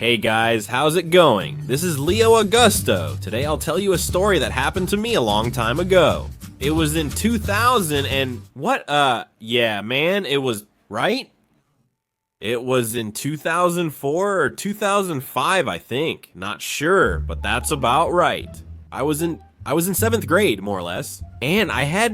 Hey guys, how's it going? This is Leo Augusto. Today I'll tell you a story that happened to me a long time ago. It was in 2000 and yeah man, it was, right? It was in 2004 or 2005, I think. Not sure, but that's about right. I was in 7th grade, more or less. And I had,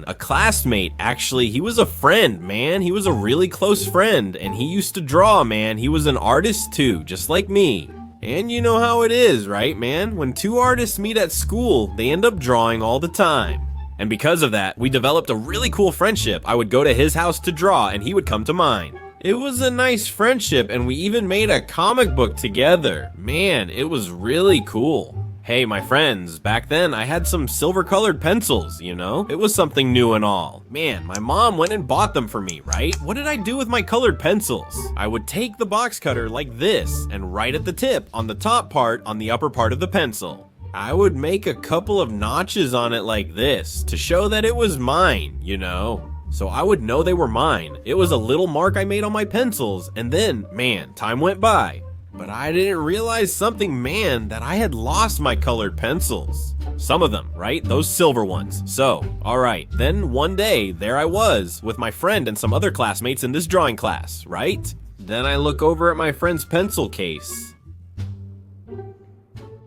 a classmate. Actually, he was a friend, man. He was a really close friend, and he used to draw, man. He was an artist too, just like me. And you know how it is, right, man? When two artists meet at school, they end up drawing all the time. And because of that, we developed a really cool friendship. I would go to his house to draw, and he would come to mine. It was a nice friendship, and we even made a comic book together. Man, it was really cool. Hey, my friends, back then I had some silver-colored pencils, you know? It was something new and all. Man, my mom went and bought them for me, right? What did I do with my colored pencils? I would take the box cutter like this and write at the tip on the top part on the upper part of the pencil. I would make a couple of notches on it like this to show that it was mine, you know? So I would know they were mine. It was a little mark I made on my pencils, and then, man, time went by. But I didn't realize something, man, that I had lost my colored pencils. Some of them, right? Those silver ones. So, alright, then one day, there I was, with my friend and some other classmates in this drawing class, right? Then I look over at my friend's pencil case.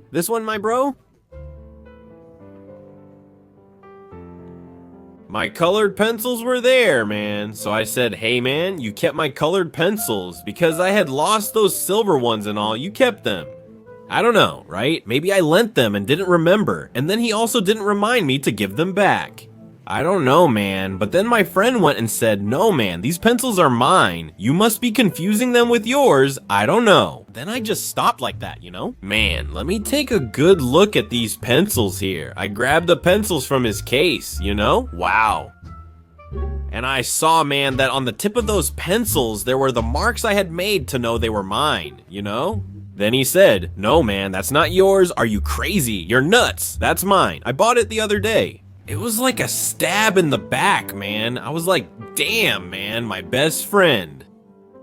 This one, my bro? My colored pencils were there, man. So I said, hey man, you kept my colored pencils because I had lost those silver ones and all, you kept them. I don't know, right? Maybe I lent them and didn't remember, and then he also didn't remind me to give them back. I don't know, man, but then my friend went and said, no man, these pencils are mine. You must be confusing them with yours. I don't know. Then I just stopped like that, you know? Man, let me take a good look at these pencils here. I grabbed the pencils from his case, you know? Wow. And I saw, man, that on the tip of those pencils, there were the marks I had made to know they were mine, you know? Then he said, no man, that's not yours. Are you crazy? You're nuts. That's mine. I bought it the other day. It was like a stab in the back, man. I was like, damn, man, my best friend.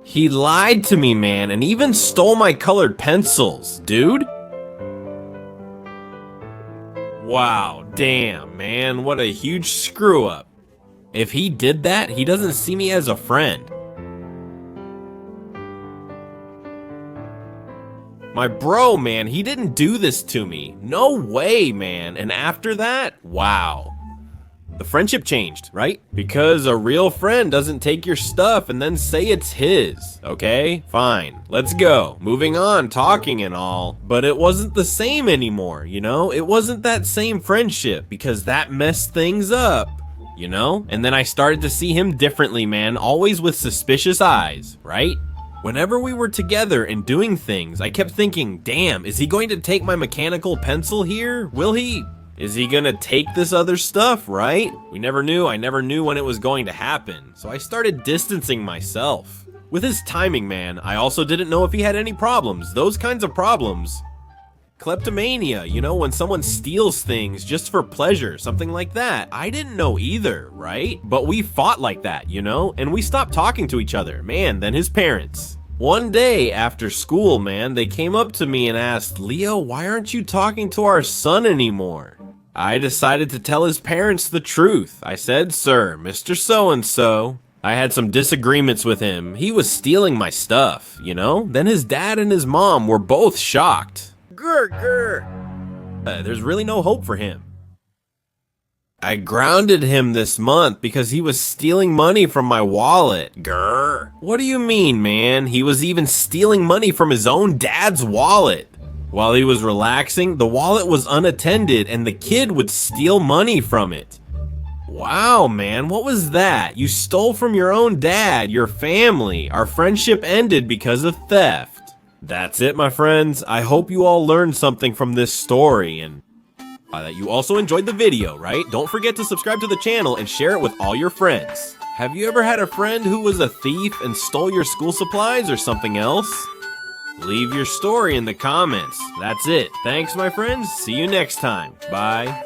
He lied to me, man, and even stole my colored pencils, dude. Wow, damn, man, what a huge screw up. If he did that, he doesn't see me as a friend. My bro, man, he didn't do this to me. No way, man. And after that, wow. The friendship changed, right? Because a real friend doesn't take your stuff and then say it's his, okay? Fine, let's go. Moving on, talking and all. But it wasn't the same anymore, you know? It wasn't that same friendship because that messed things up, you know? And then I started to see him differently, man, always with suspicious eyes, right? Whenever we were together and doing things, I kept thinking, damn, is he going to take my mechanical pencil here? Will he? Is he gonna take this other stuff, right? I never knew when it was going to happen, so I started distancing myself. With his timing, man, I also didn't know if he had any problems, those kinds of problems. Kleptomania, you know, when someone steals things just for pleasure, something like that. I didn't know either, right? But we fought like that, you know, and we stopped talking to each other, man, then his parents. One day after school, man, they came up to me and asked, Leo, why aren't you talking to our son anymore? I decided to tell his parents the truth. I said, sir, Mr. So-and-so. I had some disagreements with him. He was stealing my stuff, you know? Then his dad and his mom were both shocked. There's really no hope for him. I grounded him this month because he was stealing money from my wallet. What do you mean, man? He was even stealing money from his own dad's wallet. While he was relaxing, the wallet was unattended and the kid would steal money from it. Wow, man, what was that? You stole from your own dad, your family. Our friendship ended because of theft. That's it, my friends. I hope you all learned something from this story and that you also enjoyed the video, right? Don't forget to subscribe to the channel and share it with all your friends. Have you ever had a friend who was a thief and stole your school supplies or something else? Leave your story in the comments. That's it. Thanks, my friends. See you next time. Bye.